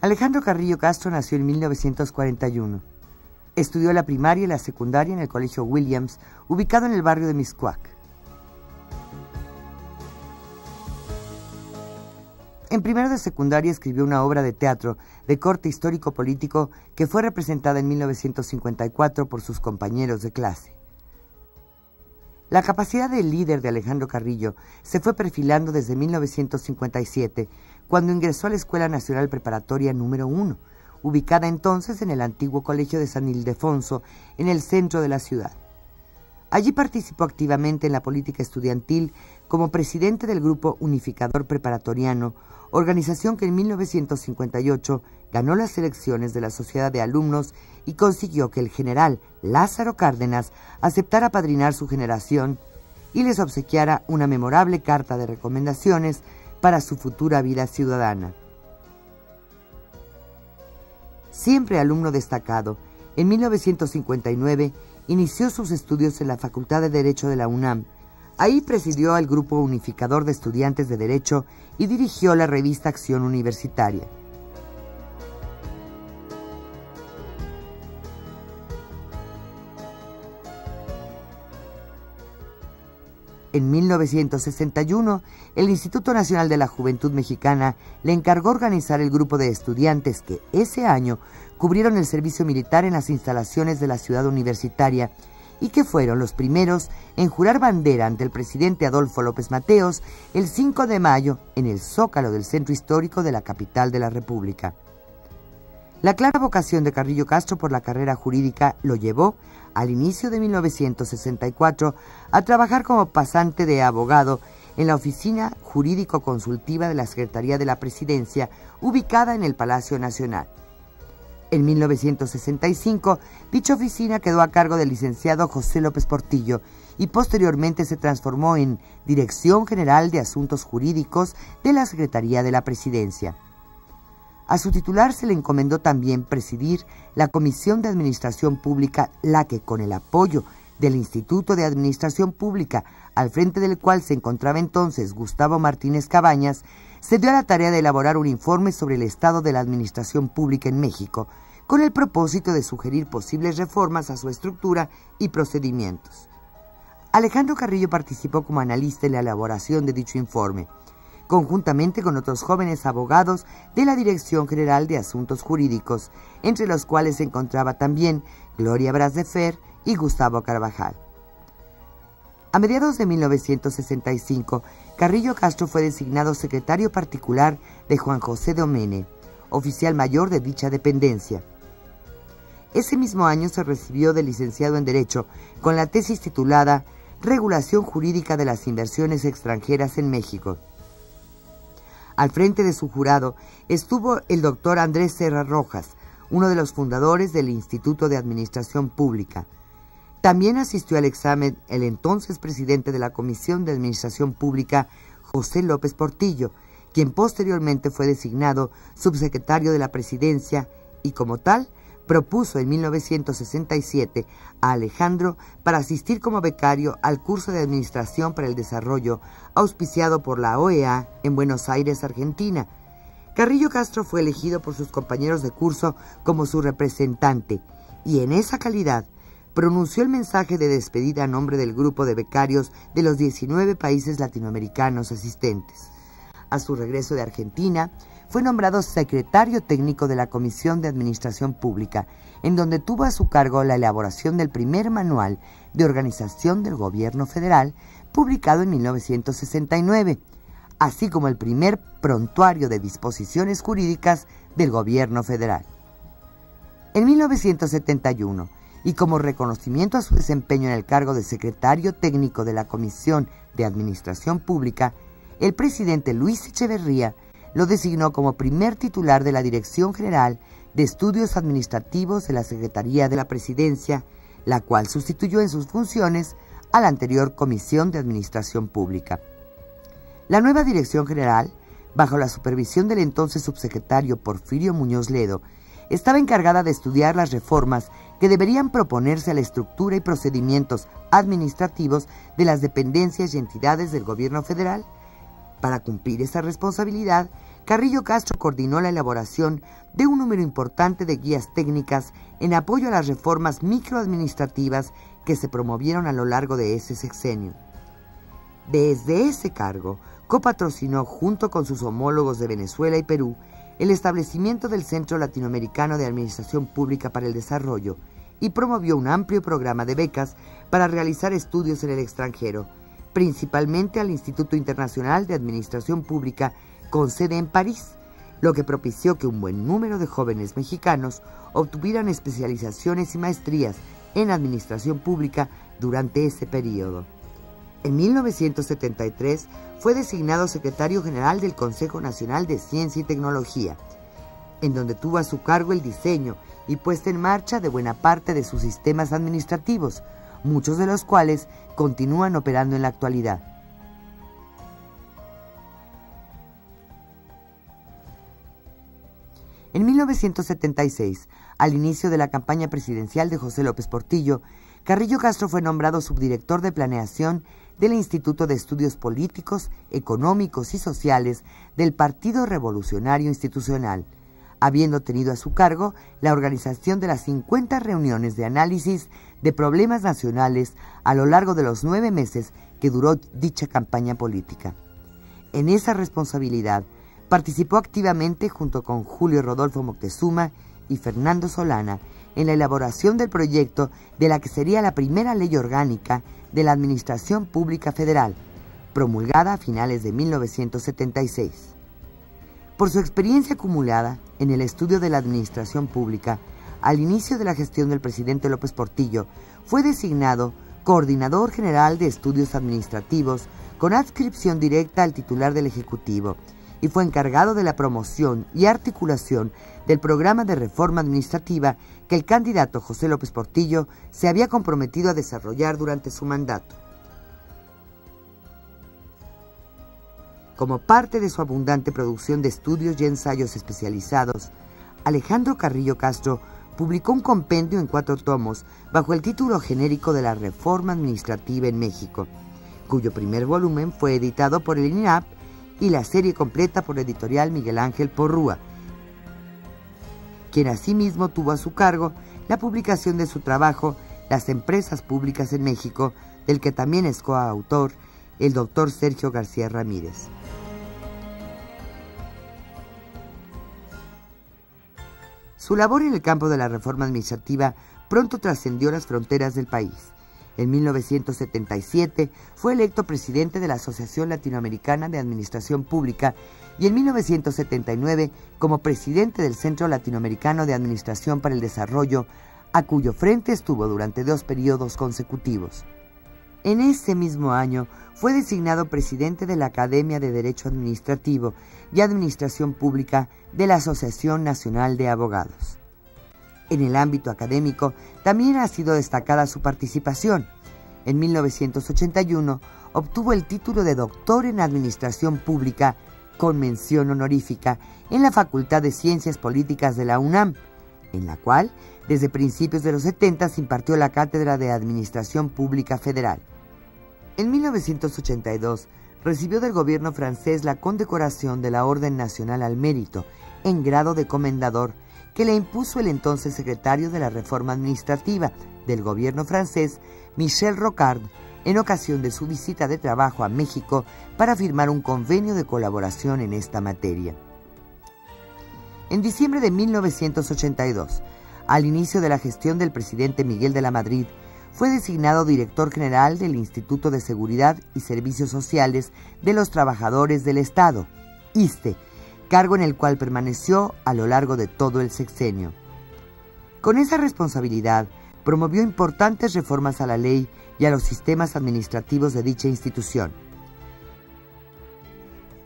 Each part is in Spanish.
Alejandro Carrillo Castro nació en 1941. Estudió la primaria y la secundaria en el Colegio Williams, ubicado en el barrio de Mixcoac. En primero de secundaria escribió una obra de teatro de corte histórico-político que fue representada en 1954 por sus compañeros de clase. La capacidad de líder de Alejandro Carrillo se fue perfilando desde 1957, cuando ingresó a la Escuela Nacional Preparatoria número 1, ubicada entonces en el antiguo Colegio de San Ildefonso, en el centro de la ciudad. Allí participó activamente en la política estudiantil como presidente del Grupo Unificador Preparatoriano, organización que en 1958 ganó las elecciones de la Sociedad de Alumnos y consiguió que el general Lázaro Cárdenas aceptara apadrinar su generación y les obsequiara una memorable carta de recomendaciones para su futura vida ciudadana. Siempre alumno destacado, en 1959 inició sus estudios en la Facultad de Derecho de la UNAM. Ahí presidió al Grupo Unificador de Estudiantes de Derecho y dirigió la revista Acción Universitaria. En 1961, el Instituto Nacional de la Juventud Mexicana le encargó organizar el grupo de estudiantes que ese año cubrieron el servicio militar en las instalaciones de la ciudad universitaria y que fueron los primeros en jurar bandera ante el presidente Adolfo López Mateos el 5 de mayo en el Zócalo del centro histórico de la capital de la República. La clara vocación de Carrillo Castro por la carrera jurídica lo llevó, al inicio de 1964, a trabajar como pasante de abogado en la Oficina Jurídico-Consultiva de la Secretaría de la Presidencia, ubicada en el Palacio Nacional. En 1965, dicha oficina quedó a cargo del licenciado José López Portillo y posteriormente se transformó en Dirección General de Asuntos Jurídicos de la Secretaría de la Presidencia. A su titular se le encomendó también presidir la Comisión de Administración Pública, la que, con el apoyo del Instituto de Administración Pública, al frente del cual se encontraba entonces Gustavo Martínez Cabañas, se dio a la tarea de elaborar un informe sobre el estado de la administración pública en México, con el propósito de sugerir posibles reformas a su estructura y procedimientos. Alejandro Carrillo participó como analista en la elaboración de dicho informe, conjuntamente con otros jóvenes abogados de la Dirección General de Asuntos Jurídicos, entre los cuales se encontraba también Gloria Bras de Fer y Gustavo Carvajal. A mediados de 1965, Carrillo Castro fue designado secretario particular de Juan José Domene, oficial mayor de dicha dependencia. Ese mismo año se recibió de licenciado en Derecho con la tesis titulada Regulación Jurídica de las Inversiones Extranjeras en México. Al frente de su jurado estuvo el doctor Andrés Serra Rojas, uno de los fundadores del Instituto de Administración Pública. También asistió al examen el entonces presidente de la Comisión de Administración Pública, José López Portillo, quien posteriormente fue designado subsecretario de la Presidencia y, como tal, propuso en 1967 a Alejandro para asistir como becario al curso de Administración para el Desarrollo, auspiciado por la OEA en Buenos Aires, Argentina. Carrillo Castro fue elegido por sus compañeros de curso como su representante y en esa calidad pronunció el mensaje de despedida a nombre del grupo de becarios de los 19 países latinoamericanos asistentes. A su regreso de Argentina, fue nombrado secretario técnico de la Comisión de Administración Pública, en donde tuvo a su cargo la elaboración del primer manual de organización del gobierno federal, publicado en 1969, así como el primer prontuario de disposiciones jurídicas del gobierno federal. En 1971, y como reconocimiento a su desempeño en el cargo de secretario técnico de la Comisión de Administración Pública, el presidente Luis Echeverría lo designó como primer titular de la Dirección General de Estudios Administrativos de la Secretaría de la Presidencia, la cual sustituyó en sus funciones a la anterior Comisión de Administración Pública. La nueva Dirección General, bajo la supervisión del entonces subsecretario Porfirio Muñoz Ledo, estaba encargada de estudiar las reformas que deberían proponerse a la estructura y procedimientos administrativos de las dependencias y entidades del gobierno federal. Para cumplir esa responsabilidad, Carrillo Castro coordinó la elaboración de un número importante de guías técnicas en apoyo a las reformas microadministrativas que se promovieron a lo largo de ese sexenio. Desde ese cargo, copatrocinó junto con sus homólogos de Venezuela y Perú el establecimiento del Centro Latinoamericano de Administración Pública para el Desarrollo y promovió un amplio programa de becas para realizar estudios en el extranjero, principalmente al Instituto Internacional de Administración Pública con sede en París, lo que propició que un buen número de jóvenes mexicanos obtuvieran especializaciones y maestrías en administración pública durante ese periodo. En 1973 fue designado secretario general del Consejo Nacional de Ciencia y Tecnología, en donde tuvo a su cargo el diseño y puesta en marcha de buena parte de sus sistemas administrativos, muchos de los cuales continúan operando en la actualidad. En 1976, al inicio de la campaña presidencial de José López Portillo, Carrillo Castro fue nombrado subdirector de planeación del Instituto de Estudios Políticos, Económicos y Sociales del Partido Revolucionario Institucional, habiendo tenido a su cargo la organización de las 50 reuniones de análisis de problemas nacionales a lo largo de los 9 meses que duró dicha campaña política. En esa responsabilidad, participó activamente junto con Julio Rodolfo Moctezuma y Fernando Solana en la elaboración del proyecto de la que sería la primera ley orgánica de la Administración Pública Federal, promulgada a finales de 1976. Por su experiencia acumulada en el estudio de la administración pública, al inicio de la gestión del presidente López Portillo, fue designado Coordinador General de Estudios Administrativos con adscripción directa al titular del Ejecutivo, y fue encargado de la promoción y articulación del programa de reforma administrativa que el candidato José López Portillo se había comprometido a desarrollar durante su mandato. Como parte de su abundante producción de estudios y ensayos especializados, Alejandro Carrillo Castro publicó un compendio en 4 tomos bajo el título genérico de la Reforma Administrativa en México, cuyo primer volumen fue editado por el INAP y la serie completa por Editorial Miguel Ángel Porrúa, quien asimismo tuvo a su cargo la publicación de su trabajo Las Empresas Públicas en México, del que también es coautor el doctor Sergio García Ramírez. Su labor en el campo de la reforma administrativa pronto trascendió las fronteras del país. En 1977 fue electo presidente de la Asociación Latinoamericana de Administración Pública y en 1979 como presidente del Centro Latinoamericano de Administración para el Desarrollo, a cuyo frente estuvo durante 2 periodos consecutivos. En ese mismo año fue designado presidente de la Academia de Derecho Administrativo y Administración Pública de la Asociación Nacional de Abogados. En el ámbito académico también ha sido destacada su participación. En 1981 obtuvo el título de doctor en Administración Pública con mención honorífica en la Facultad de Ciencias Políticas de la UNAM, en la cual desde principios de los 70 impartió la cátedra de Administración Pública Federal. En 1982 recibió del gobierno francés la condecoración de la Orden Nacional al Mérito en grado de comendador, que le impuso el entonces secretario de la Reforma Administrativa del gobierno francés, Michel Rocard, en ocasión de su visita de trabajo a México para firmar un convenio de colaboración en esta materia. En diciembre de 1982, al inicio de la gestión del presidente Miguel de la Madrid, fue designado director general del Instituto de Seguridad y Servicios Sociales de los Trabajadores del Estado, ISSSTE, cargo en el cual permaneció a lo largo de todo el sexenio. Con esa responsabilidad, promovió importantes reformas a la ley y a los sistemas administrativos de dicha institución.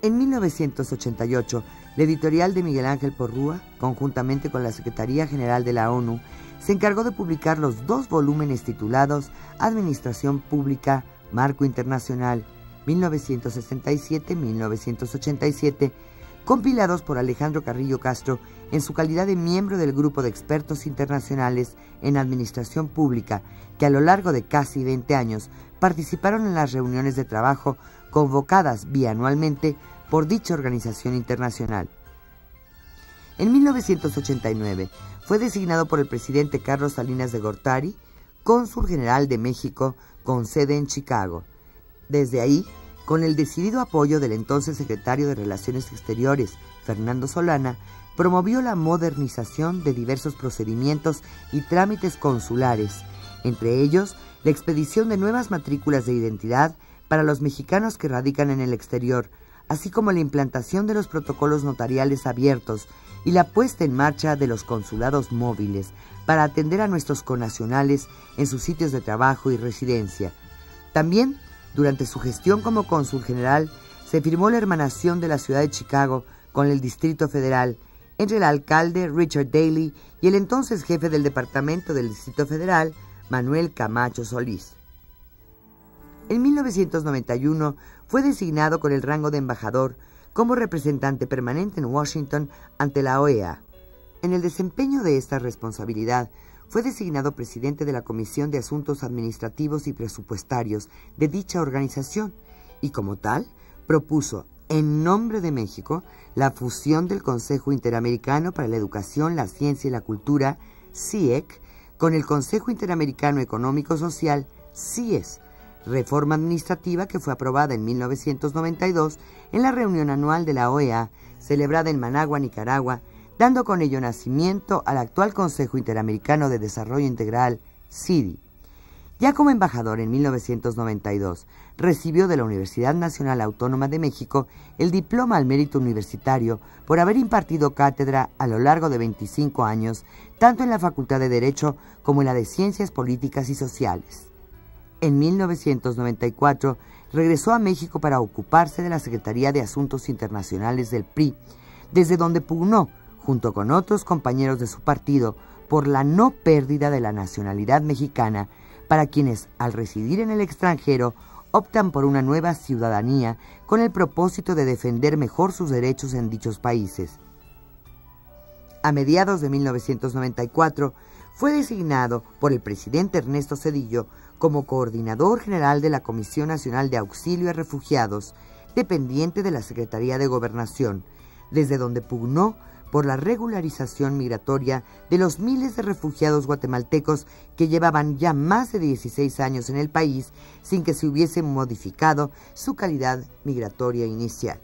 En 1988, la editorial de Miguel Ángel Porrúa, conjuntamente con la Secretaría General de la ONU, se encargó de publicar los 2 volúmenes titulados Administración Pública, Marco Internacional, 1967-1987, compilados por Alejandro Carrillo Castro en su calidad de miembro del grupo de expertos internacionales en administración pública, que a lo largo de casi 20 años participaron en las reuniones de trabajo convocadas bianualmente por dicha organización internacional. En 1989 fue designado por el presidente Carlos Salinas de Gortari cónsul general de México con sede en Chicago. Desde ahí, con el decidido apoyo del entonces secretario de Relaciones Exteriores, Fernando Solana, promovió la modernización de diversos procedimientos y trámites consulares, entre ellos la expedición de nuevas matrículas de identidad para los mexicanos que radican en el exterior, así como la implantación de los protocolos notariales abiertos y la puesta en marcha de los consulados móviles para atender a nuestros connacionales en sus sitios de trabajo y residencia. También, durante su gestión como cónsul general, se firmó la hermanación de la ciudad de Chicago con el Distrito Federal entre el alcalde Richard Daley y el entonces jefe del Departamento del Distrito Federal, Manuel Camacho Solís. En 1991 fue designado con el rango de embajador como representante permanente en Washington ante la OEA. En el desempeño de esta responsabilidad, fue designado presidente de la Comisión de Asuntos Administrativos y Presupuestarios de dicha organización y, como tal, propuso, en nombre de México, la fusión del Consejo Interamericano para la Educación, la Ciencia y la Cultura, CIEC, con el Consejo Interamericano Económico Social, CIES, reforma administrativa que fue aprobada en 1992 en la reunión anual de la OEA, celebrada en Managua, Nicaragua, dando con ello nacimiento al actual Consejo Interamericano de Desarrollo Integral, CIDI. Ya como embajador en 1992, recibió de la Universidad Nacional Autónoma de México el diploma al mérito universitario por haber impartido cátedra a lo largo de 25 años, tanto en la Facultad de Derecho como en la de Ciencias Políticas y Sociales. En 1994 regresó a México para ocuparse de la Secretaría de Asuntos Internacionales del PRI, desde donde pugnó, junto con otros compañeros de su partido, por la no pérdida de la nacionalidad mexicana para quienes, al residir en el extranjero, optan por una nueva ciudadanía con el propósito de defender mejor sus derechos en dichos países. A mediados de 1994, fue designado por el presidente Ernesto Zedillo como coordinador general de la Comisión Nacional de Auxilio a Refugiados, dependiente de la Secretaría de Gobernación, desde donde pugnó por la regularización migratoria de los miles de refugiados guatemaltecos que llevaban ya más de 16 años en el país sin que se hubiese modificado su calidad migratoria inicial.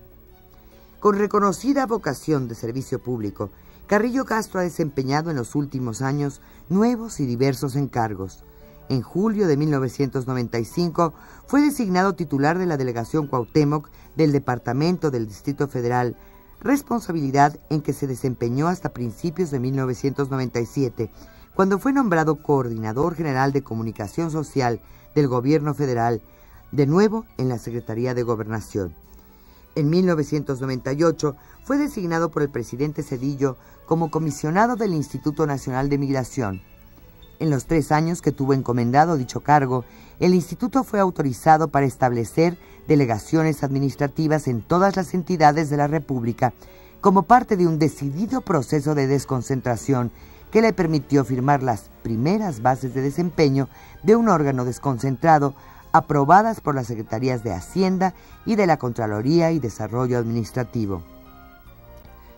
Con reconocida vocación de servicio público, Carrillo Castro ha desempeñado en los últimos años nuevos y diversos encargos. En julio de 1995 fue designado titular de la Delegación Cuauhtémoc del Departamento del Distrito Federal, responsabilidad en que se desempeñó hasta principios de 1997, cuando fue nombrado Coordinador General de Comunicación Social del Gobierno Federal, de nuevo en la Secretaría de Gobernación. En 1998 fue designado por el presidente Zedillo como comisionado del Instituto Nacional de Migración. En los 3 años que tuvo encomendado dicho cargo, el instituto fue autorizado para establecer delegaciones administrativas en todas las entidades de la República, como parte de un decidido proceso de desconcentración que le permitió firmar las primeras bases de desempeño de un órgano desconcentrado aprobadas por las Secretarías de Hacienda y de la Contraloría y Desarrollo Administrativo.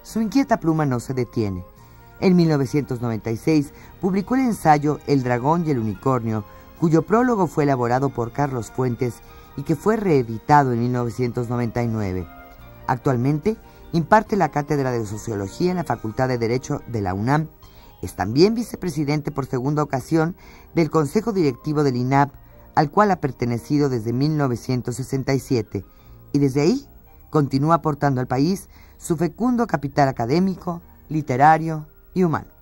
Su inquieta pluma no se detiene. En 1996 publicó el ensayo El dragón y el unicornio, cuyo prólogo fue elaborado por Carlos Fuentes y que fue reeditado en 1999. Actualmente imparte la cátedra de Sociología en la Facultad de Derecho de la UNAM. Es también vicepresidente por segunda ocasión del Consejo Directivo del INAP, al cual ha pertenecido desde 1967, y desde ahí continúa aportando al país su fecundo capital académico, literario y humano.